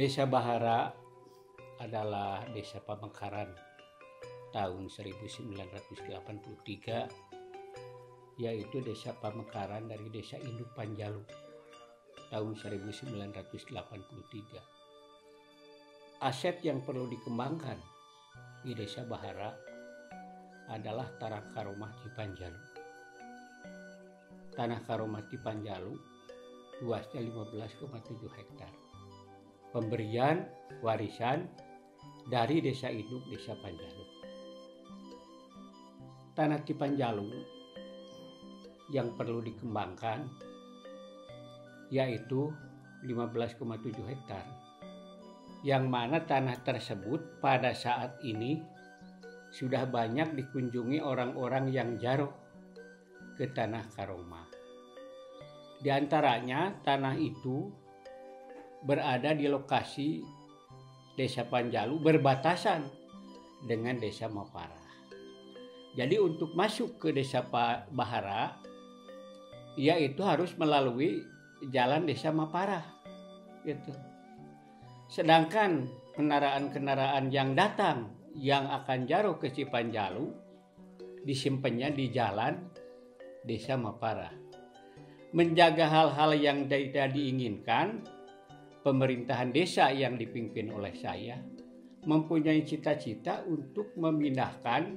Desa Bahara adalah desa pamekaran tahun 1983, yaitu desa pamekaran dari desa induk Panjalu tahun 1983. Aset yang perlu dikembangkan di Desa Bahara adalah tanah Karomah Cipanjalu. Tanah Karomah Cipanjalu luasnya 15,7 hektar. Pemberian warisan dari Desa Induk Desa Panjalu. Tanah Cipanjalu yang perlu dikembangkan yaitu 15,7 hektar, yang mana tanah tersebut pada saat ini sudah banyak dikunjungi orang-orang yang jaroh ke tanah Karomah. Di antaranya tanah itu berada di lokasi Desa Panjalu berbatasan dengan Desa Mapara. Jadi untuk masuk ke Desa Bahara, yaitu harus melalui jalan Desa Mapara, gitu. Sedangkan kendaraan-kendaraan yang datang yang akan jaroh ke Cipanjalu disimpannya di jalan Desa Mapara. Menjaga hal-hal yang tidak diinginkan, pemerintahan desa yang dipimpin oleh saya mempunyai cita-cita untuk memindahkan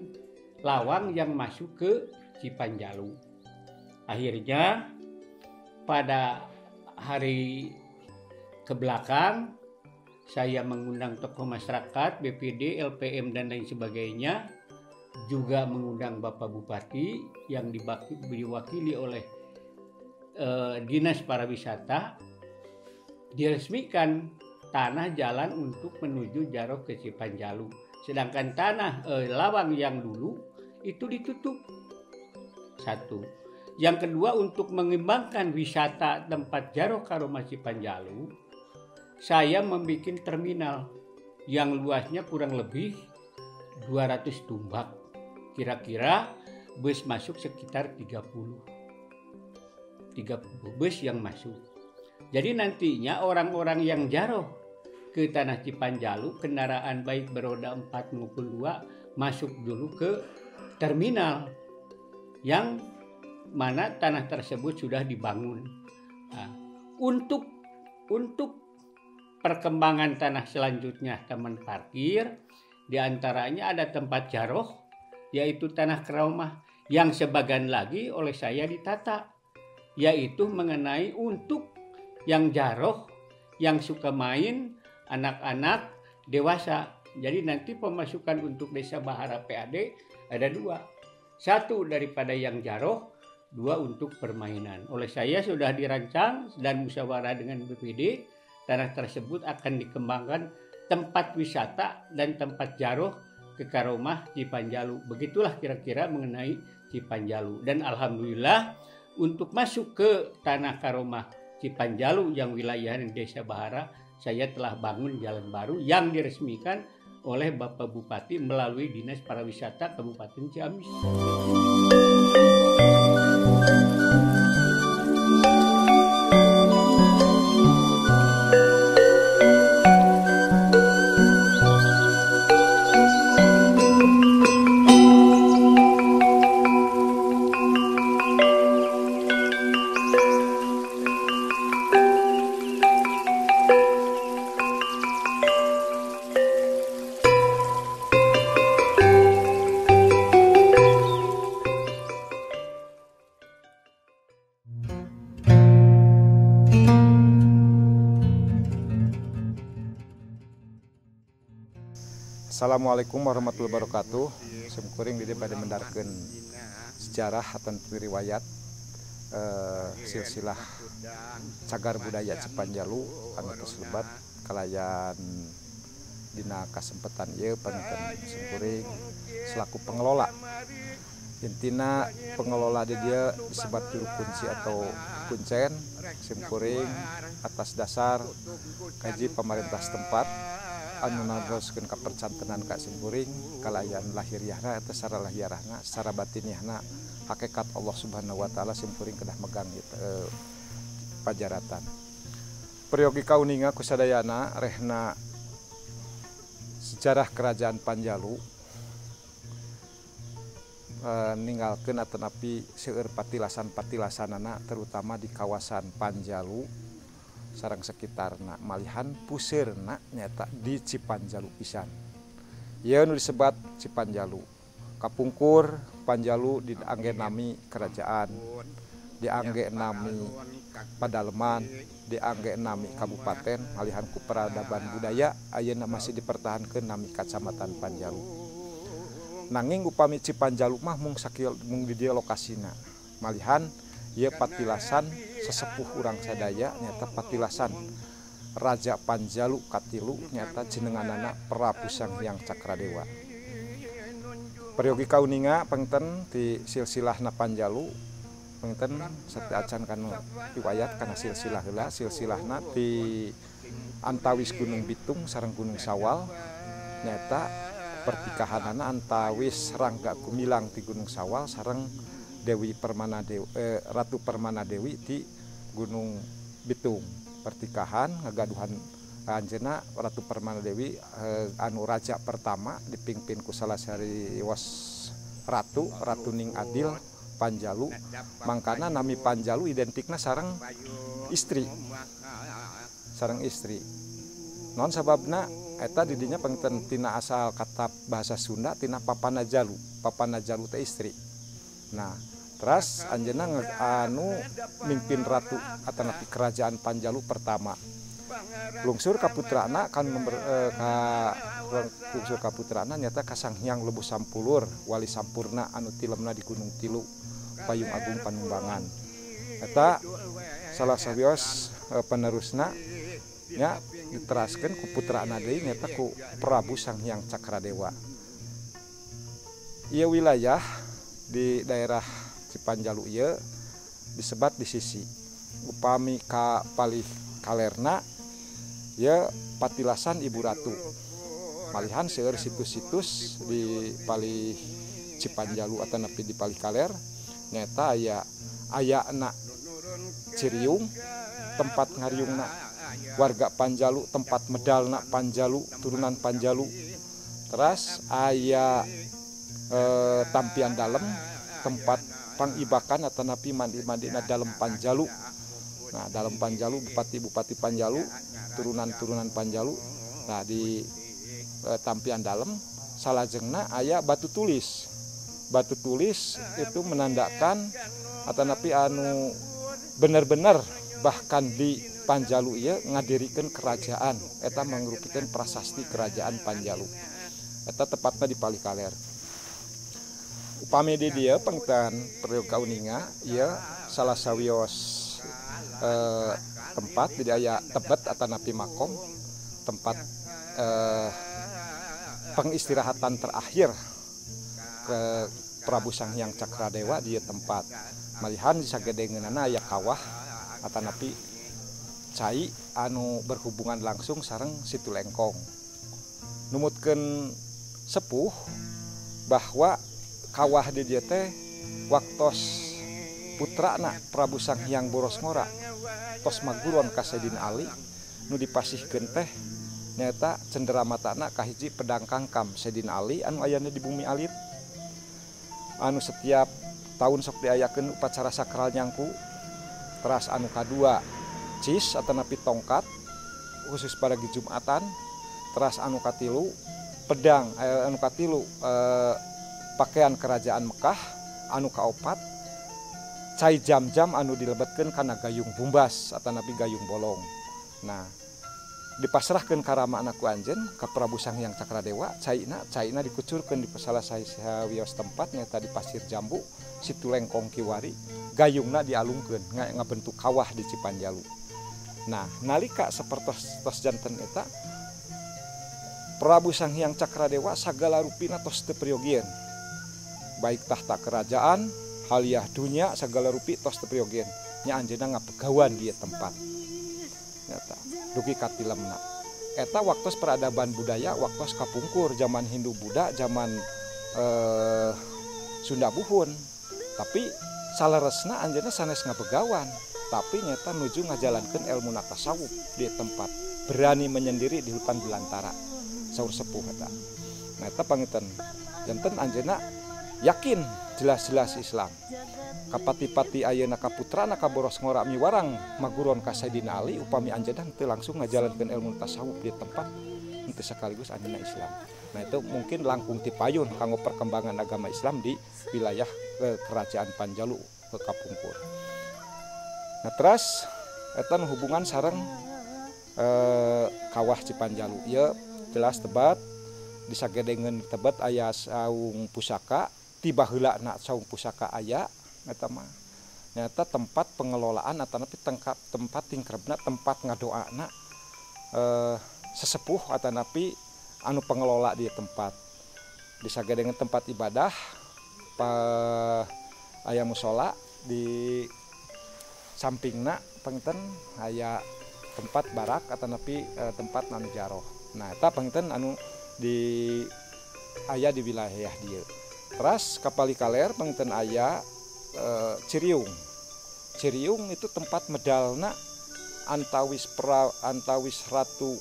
lawang yang masuk ke Cipanjalu. Akhirnya pada hari kebelakang saya mengundang tokoh masyarakat, BPD, LPM dan lain sebagainya, juga mengundang Bapak Bupati yang diwakili oleh Dinas Pariwisata, diresmikan tanah jalan untuk menuju jaroh ke Cipanjalu. Sedangkan tanah lawang yang dulu itu ditutup. Satu. Yang kedua, untuk mengembangkan wisata tempat jaroh Karomah Cipanjalu, saya membuat terminal yang luasnya kurang lebih 200 tumbak. Kira-kira bus masuk sekitar 30 bus yang masuk. Jadi nantinya orang-orang yang jaroh ke tanah Cipanjalu, kendaraan baik beroda 4 maupun 2 masuk dulu ke terminal yang mana tanah tersebut sudah dibangun. Nah, untuk perkembangan tanah selanjutnya teman parkir, diantaranya ada tempat jaroh yaitu tanah Karomah yang sebagian lagi oleh saya ditata, yaitu mengenai untuk yang jaroh yang suka main, anak-anak dewasa. Jadi nanti pemasukan untuk Desa Bahara PAD ada 2. 1 daripada yang jaroh, 2 untuk permainan. Oleh saya sudah dirancang dan musyawarah dengan BPD, tanah tersebut akan dikembangkan tempat wisata dan tempat jaroh ke Karomah Cipanjalu. Begitulah kira-kira mengenai Cipanjalu. Dan alhamdulillah untuk masuk ke tanah Karomah Cipanjalu yang wilayah Desa Bahara, saya telah bangun jalan baru yang diresmikan oleh Bapak Bupati melalui Dinas Pariwisata Kabupaten Ciamis. Assalamualaikum warahmatullahi wabarakatuh. Semkuring di pada mendarkan sejarah atau riwayat silsilah cagar budaya Cipanjalu anu tersebat kalayan dina kasempatan ieu panutan semkuring selaku pengelola. Intina pengelola dia disebut juru kunci atau kuncen semkuring atas dasar kaji pemerintah setempat anu naroskeun kapercantenan ka simkuring kalayan lahiriahna atau secara lahiriahna secara batiniahna hakikat Allah Subhanahu wa taala simkuring kedah megang pajaratan. Peryogi kauninga kusadayana rehna sejarah kerajaan Panjalu ninggalkeun atanapi seueur patilasan-patilasanana terutama di kawasan Panjalu sareng sekitarna malihan puseurna nyata di Cipanjalu pisan. Ieu nu disebat Cipanjalu. Kapungkur Panjalu diangge nami kerajaan, diangge nami padaleman, diangge nami kabupaten, malihan ku peradaban budaya ayeuna masih dipertahankeun nami kacamatan Panjalu. Nanging upami Cipanjalu mah mung di dieu lokasina. Malihan ieu patilasan sesepuh urang sadaya nyata patilasan Raja Panjalu katilu nyata jenenganana Prabu Sanghyang Cakradewa. Peryogi kauninga pengten ti silsilahna Panjalu pengten sate acan kanu riwayat kana silsilah heula silsilahna ti antawis Gunung Bitung sareng Gunung Sawal nyata pertikahanana antawis Rangga Gumilang ti Gunung Sawal sareng Dewi Permana Dewi, Ratu Permana Dewi ti Gunung Bitung. Pertikahan ngagaduhan anjeunna Ratu Permana Dewi anu raja pertama dipimpin ku salah sariwas Ratu Ning Adil Panjalu, mangkana nami Panjalu identikna sareng istri. Non sababna eta didinya pengten tina asal kata bahasa Sunda tina Papanajalu. Papanajalu teh istri. Nah, terus anjeunna anu mimpin ratu atanapi kerajaan Panjalu pertama. Lungsur kaputrana kan lungsur kaputrana nyata ka Sanghyang Lebu Sampulur Wali Sampurna anu tilemna di Gunung Tilu Payung Agung Panumbangan. Eta salah sawios penerusna nya diteraskeun ku putrana deui nyata ku Prabu Sanghyang Cakradewa. Ieu wilayah di daerah Cipanjalu ieu disebat di sisi upami ka palih kalerna ya patilasan Ibu Ratu. Malihan seueur situs-situs di palih Cipanjalu atanapi di palih kaler nyata ayana Ciriung tempat ngariungna warga Panjalu, tempat medalna Panjalu, turunan Panjalu. Terus aya Tampian Dalem tempat pangibakan atanapi mandi-mandina dalam Panjalu. Nah, dalam Panjalu bupati-bupati Panjalu, turunan-turunan Panjalu. Nah, di Tampian Dalem salajengna aya batu tulis. Batu tulis itu menandakan atanapi anu bener-bener bahkan di Panjalu ieu ngadirikeun kerajaan eta mangrupikeun prasasti kerajaan Panjalu. Eta tepatna di palih kaler. Upami di dieu pengtan peryogi kauninga ieu salah sawios tempat di aya tebet atanapi makom tempat pengistirahatan terakhir ke Prabu Sanghyang Cakradewa di tempat. Malihan di sagedengeunana aya kawah atanapi cai anu berhubungan langsung sareng Situ Lengkong. Numutkeun sepuh bahwa kawah di dieu teh waktos putrana Prabu Sanghyang Borosngora tos maguron ka Sayyidina Ali nu dipasihkeun teh nyata cenderamata kahiji pedang kangkam Sayyidina Ali anu ayana di bumi alit anu setiap tahun sok diayakeun upacara sakral nyangku. Teras anu kadua cis atanapi tongkat khusus pada Jumatan. Teras anu katilu pedang anu katilu pakaian kerajaan Mekah. Anu kaopat cai jam-jam anu dilebetkeun kana gayung bumbas atanapi gayung bolong. Nah, dipasrahkeun ka rama anak ku anjeun ka Prabu Sanghyang Cakradewa. Caina dikucurkeun di salah sawios tempat nyata di Pasir Jambu Situ Lengkong Kiwari. Gayungna dialungkeun ngabentuk kawah di Cipanjalu. Nah, nalika sapertos janten eta Prabu Sanghyang Cakradewa sagala rupina tos teu priyogieun. Baik tahta kerajaan, haliah dunya sagala rupi tos teu priyogieun. Nya anjeunna ngapegawan di tempat. Nyata dugi katilemna. Eta waktos peradaban budaya, waktos kapungkur zaman Hindu Buddha, zaman Sunda Buhun. Tapi saleresna anjeunna sanes ngabegawan. tapi nyata nuju ngajalankeun ilmu tasawuf di tempat, berani menyendiri di hutan belantara saur sepuh eta. Nah eta panginten janten anjeunna yakin jelas-jelas Islam. Kapati-pati ayeuna kaputrana ka Boros Ngora miwarang maguron ka Sayyidina Ali upami anjeunna teu langsung ngajalankeun ilmu tasawuf di tempat teu sekaligus anjeunna Islam. Nah itu mungkin langkung tipayun kanggo perkembangan agama Islam di wilayah kerajaan Panjalu ke Kapungkur. Nah terus eta hubungan sareng kawah Cipanjalu ieu jelas tebat disagedengeun tebet aya saung pusaka tiba heulana saung pusaka aya eta mah nyata tempat pengelolaan atau tempat tingkrebna tempat ngadoana sesepuh atau napi anu pengelola di tempat disagedengeun tempat ibadah aya musola di sampingna panginten aya tempat barak atau napi tempat nanu jaroh. Nah eta panginten anu di aya di wilayah dieu. Teras kapali kaler panginten aya Ciriung. Ciriung itu tempat medalna antawis Ratu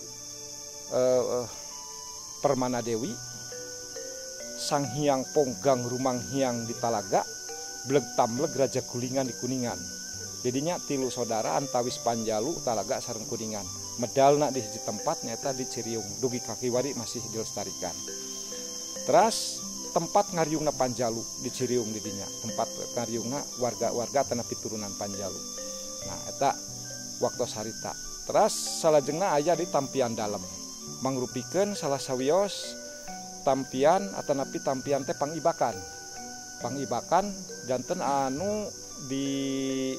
Permana Dewi, Sang Hyang Ponggang Rumang Hyang di Talaga, Bleg Tamleg Raja Kulingan di Kuningan. Jadinya tilu saudara antawis Panjalu, Talaga sareng Kuningan. Medalna di hiji tempat nyata di Ciriung, dugi Kakiwari masih dilestarikan. Terus tempat ngariungna Panjalu di Ciriung didinya, tempat ngariungna warga-warga tanah piturunan Panjalu. Nah eta waktu sarita. Terus salajengna aya di Tampian Dalem, mangrupikeun salah sawios tampian atau napi tampian teh pangibakan janten anu di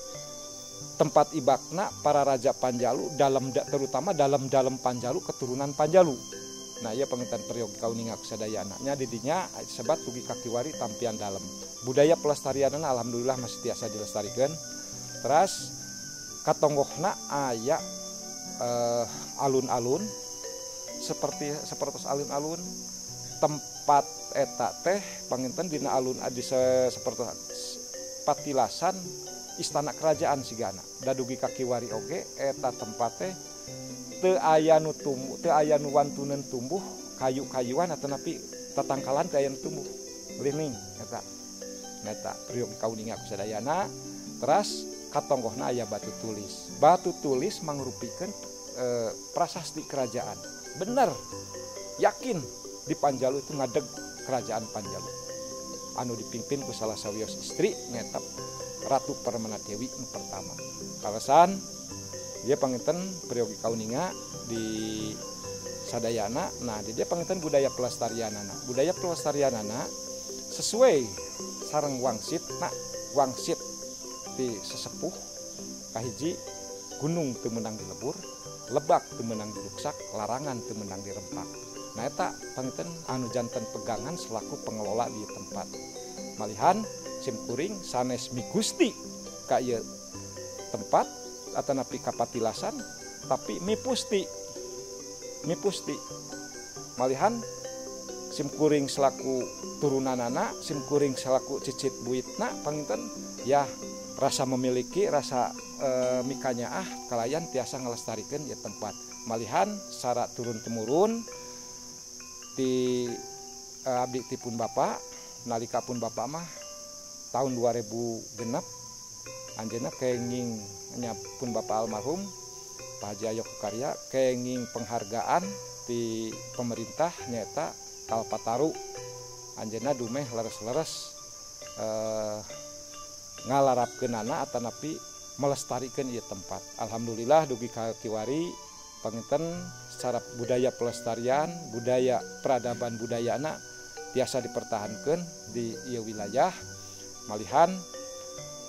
tempat ibakna para raja Panjalu terutama dalam Panjalu keturunan Panjalu. Nah iya penginten periogi kauninga kusadayana nya didinya sebat tugi Kakiwari Tampian Dalem. Budaya pelestarianna alhamdulillah masih tiasa dilestarikeun. Terus katonggohna aya alun-alun seperti alun-alun tempat eta teh panginten dina alun adi seperti patilasan istana kerajaan sigana. Dadugi Kakiwari oge eta tempat teh teu aya nu wantuneun tumbuh kayu-kayuan atau napi tatangkalan teu aya nu tumbuh leuning eta. Eta periogi kauninga kusadayana. Teras katonggohna aya batu tulis. Batu tulis mangrupikeun prasasti kerajaan. Bener, yakin di Panjalu itu ngadeg kerajaan Panjalu. Anu dipimpin ku salah sawios istri nyetap Ratu Permana Dewi pertama. Kalasan dia panginten periogi kauninga di sadayana. Nah dia panginten budaya pelestarianana. Budaya pelestarianana sesuai sareng wangsit di sesepuh kahiji gunung teu meunang dilebur, lebak teu meunang diluksak, larangan teu meunang dirempak. Nah eta panginten anu janten pegangan selaku pengelola di tempat. Malihan simkuring sanes migusti ka ieu tempat atau napi kapatilasan tapi mipusti malihan simkuring selaku turunanana, simkuring selaku cicit buitna panginten ya rasa memiliki rasa mikanyaah kalayan tiasa ngelestarikeun ieu tempat. Malihan sara turun temurun di abdi tipun Bapak nalika pun Bapak mah tahun 2000 genep anjeunna kenging nya pun Bapak almarhum Pak Haji Ayok Karya kenging penghargaan di pemerintah nyata Kalpataru anjeunna dumeh leres-leres ngalarapkeunana atau napi melestarikeun ieu tempat. Alhamdulillah dugi Kakiwari panginten secara budaya pelestarian, budaya peradaban budayana tiasa dipertahankan di ieu wilayah. Malihan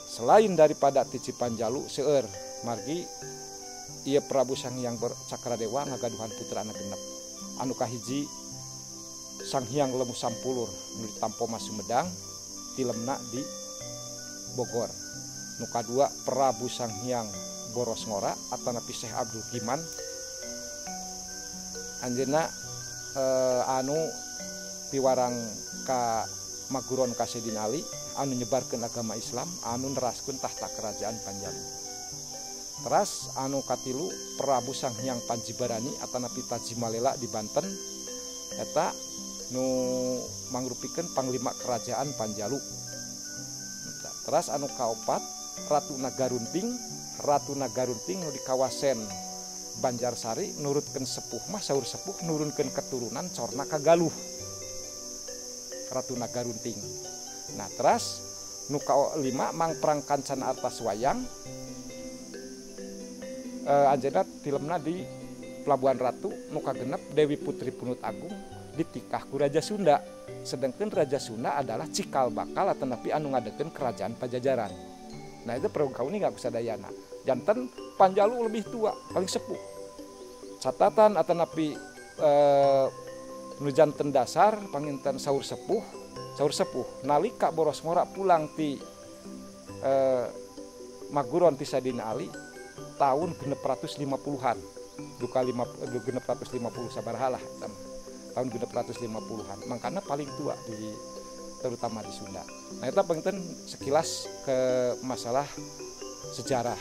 selain daripada ti Cipanjalu seueur margi ieu Prabu Sang Hyang Cakradewa ngagaduhan putrana genep. Anu kahiji Sang Hyang Lemu Sampulur nu ditampo Mas Sumedang tilemna di Bogor. Nu kadua Prabu Sang Hyang Boros Ngora atau napi Syekh Abdul Kiman anjeunna anu piwarang ka maguron ka Sayyidina Ali anu nyebarkeun agama Islam anu neraskeun tahta kerajaan Panjalu. Teras anu katilu Prabu Sanghyang Panjibarani atanapi Tajimalela di Banten eta nu mangrupikeun panglima kerajaan Panjalu. Teras anu kaopat Ratu Nagarunting nu di kawasan Banjarsari nurutkeun sepuh mah saur sepuh nurunkeun keturunan corna ka Galuh Ratu Nagarunting. Nah teras nu ka-5 Mang Perang Kancana Artaswayang anjeunna filmna di Pelabuhan Ratu. Nu kagenep Dewi Putri Punut Agung ditikah ku Raja Sunda, sedangkan Raja Sunda adalah cikal bakal atanapi anu ngadekeun kerajaan Pajajaran. Nah itu perlu kau ini nggak bisa dayana. Janten Panjalu lebih tua, paling sepuh. Catatan atanapi nu janten dasar panginten saur sepuh nalika boros ngora pulang ti Maguron ti Sadina Ali tahun 650-an. Duka 650 sabaraha lah tahun 650-an. Makanya paling tua terutama di Sunda. Nah itu panginten sekilas ke masalah sejarah.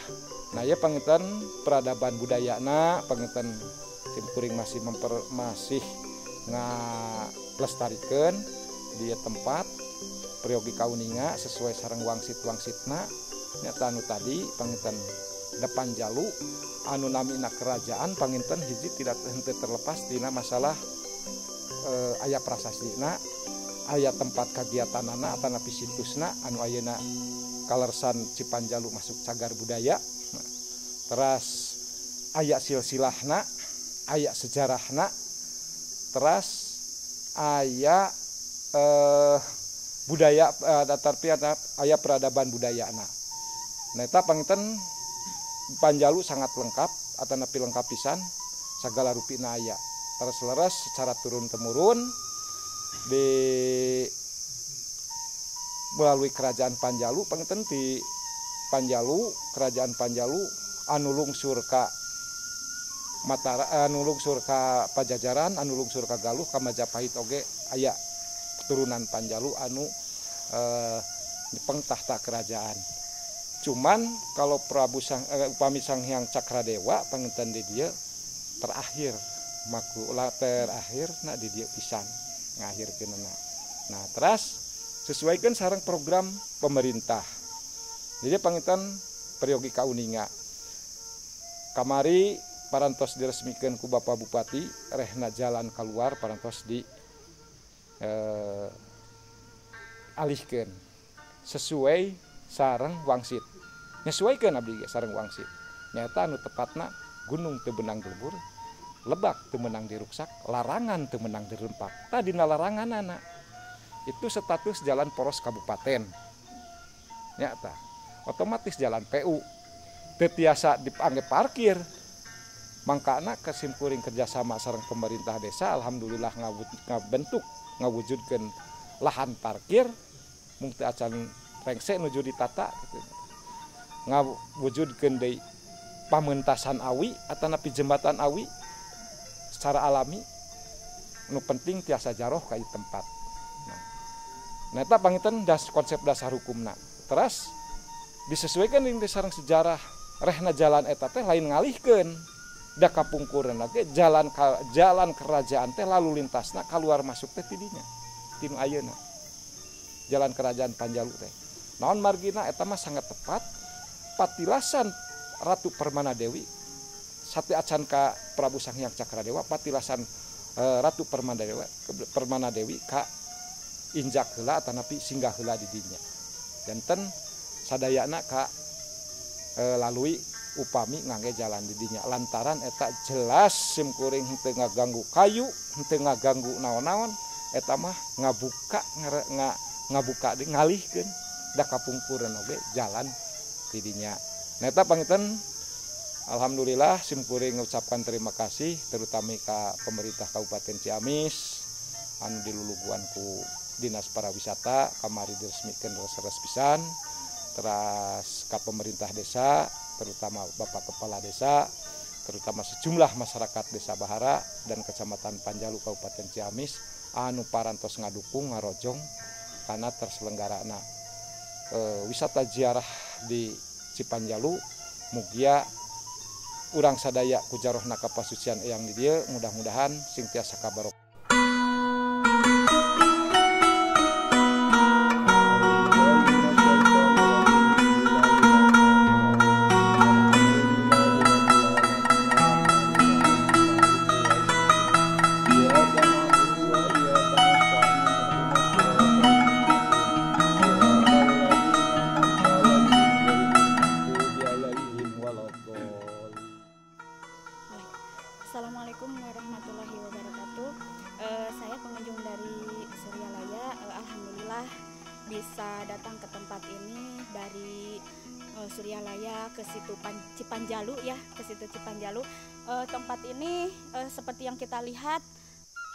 Nah ya panginten peradaban budayana panginten simkuring masih ngalestarikeun di tempat Priyogi Kauninga sesuai sareng wangsit-wangsitna. Nyata anu tadi panginten depan Jalu anu namina kerajaan panginten hiji tidak henteu terlepas dina masalah aya prasastina, aya tempat kagiatanana atanapi situsna anu ayeuna kalersan Cipanjalu masuk cagar budaya. Teras aya silsilahna, aya sejarahna, teras aya budaya tapi aya peradaban budayana. Nah eta panginten Panjalu sangat lengkap atanapi lengkap pisan sagala rupina aya. Leres secara turun-temurun melalui kerajaan Panjalu panginten di Panjalu kerajaan Panjalu anu lungsur ka anu lungsur ka Pajajaran anu lungsur ka Galuh ka Majapahit oge aya keturunan Panjalu anu nyepeng tahta kerajaan. Cuman kalau upami Sanghyang Cakradewa panginten di dieu terakhir nah di dieu pisan ngakhirkeunna. Nah teras sesuaikan sareng program pemerintah. Jadi panginten Priyogi Kauninga kamari parantos diresmikeun ku Bapak Bupati rehna jalan keluar parantos di alihkeun sesuai sareng wangsit. Nyesuaikeun abdi sareng wangsit. Nyata anu tepatna gunung teu benang gelebur, lebak teu menang diruksak, larangan teu menang dirempak. Tadina laranganana itu status jalan poros kabupaten. Nyata otomatis jalan PU teu tiasa dipanggih parkir. Mangkana kesimkuring kerjasama sareng pemerintah desa alhamdulillah ngawujudkeun lahan parkir mung teu acan rengse nuju ditata gitu. Ngawujudkeun deui pamentasan awi atanapi jembatan awi secara alami nu penting tiasa jaroh ka ieu tempat. Nah eta panginten konsep dasar hukumna. Teras disesuaikan dengan sareng sejarah rehna jalan eta teh lain ngalihkeun da kapungkureun lagi jalan kerajaan teh lalu lintasna kaluar masuk teh tidinya tinu ayeuna jalan kerajaan Panjalu teh naon margina eta mah sangat tepat patilasan Ratu Permanadewi sate acan ka Prabu Sanghyang Cakradewa patilasan Ratu Permanadewi ka injak heula atanapi singgah heula di dinya janten sadayana ka lalui upami ngangge jalan di dinya lantaran eta jelas simkuring henteu ngaganggu kayu henteu ngaganggu naon-naon eta mah ngabuka ngalihkeun da kapungkureun oge jalan di dinya. Nah eta panginten alhamdulillah simkuring ngucapkan terima kasih terutama ka pemerintah Kabupaten Ciamis anu diluluguan ku Dinas Pariwisata kamari diresmikeun res pisan teras ka pemerintah desa terutama Bapak Kepala Desa terutama sejumlah masyarakat Desa Bahara dan Kecamatan Panjalu Kabupaten Ciamis anu parantos ngadukung ngarojong karena terselenggarana wisata ziarah di Cipanjalu mugia urang sadaya ku jarohna kapasucian eyang di dieu, mudah-mudahan sing tiasa kabarokah. Assalamualaikum warahmatullahi wabarakatuh. Saya pengunjung dari Suryalaya. Alhamdulillah bisa datang ke tempat ini dari Suryalaya ke situ Cipanjalu ya, ke situ Cipanjalu. Tempat ini seperti yang kita lihat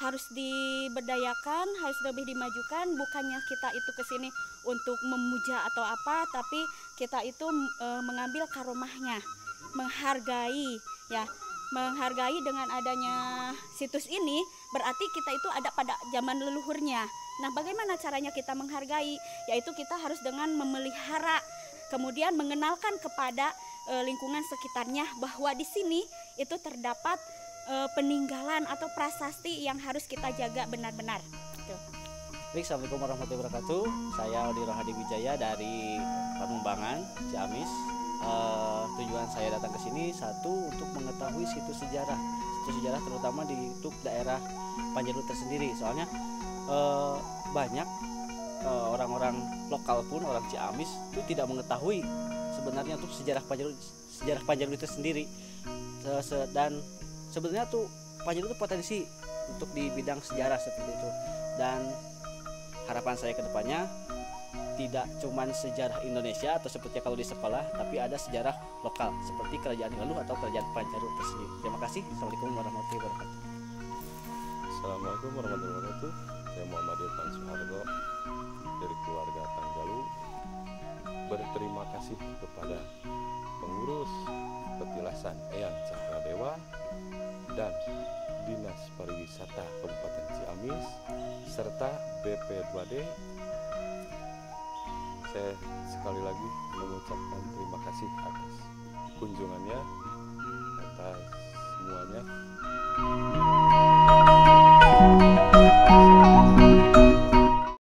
harus diberdayakan, harus lebih dimajukan. Bukannya kita itu ke sini untuk memuja atau apa, tapi kita itu mengambil karomahnya, menghargai ya. Menghargai dengan adanya situs ini berarti kita itu ada pada zaman leluhurnya. Nah, bagaimana caranya kita menghargai? Yaitu kita harus dengan memelihara, kemudian mengenalkan kepada lingkungan sekitarnya bahwa di sini itu terdapat peninggalan atau prasasti yang harus kita jaga benar-benar. Baik, Assalamualaikum warahmatullahi wabarakatuh. Saya Odi Rohadi Wijaya dari Panumbangan, Ciamis. Tujuan saya datang ke sini satu untuk mengetahui situs sejarah terutama di untuk daerah Panjalu tersendiri. Soalnya banyak orang-orang lokal pun orang Ciamis itu tidak mengetahui sebenarnya untuk sejarah Panjalu itu sendiri. Dan sebenarnya tuh Panjalu itu potensi untuk di bidang sejarah seperti itu. Dan harapan saya ke depannya tidak cuma sejarah Indonesia atau seperti kalau di sekolah, tapi ada sejarah lokal seperti kerajaan Galuh atau kerajaan Panjalu tersendiri. Terima kasih. Assalamualaikum warahmatullahi wabarakatuh. Assalamualaikum warahmatullahi wabarakatuh. Saya Muhammad Irfan Suhardo dari keluarga Panjalu. Berterima kasih kepada pengurus petilasan Eyang Cakradewa dan Dinas Pariwisata Kabupaten Ciamis serta BP2D. Saya sekali lagi mengucapkan terima kasih atas kunjungannya, atas semuanya.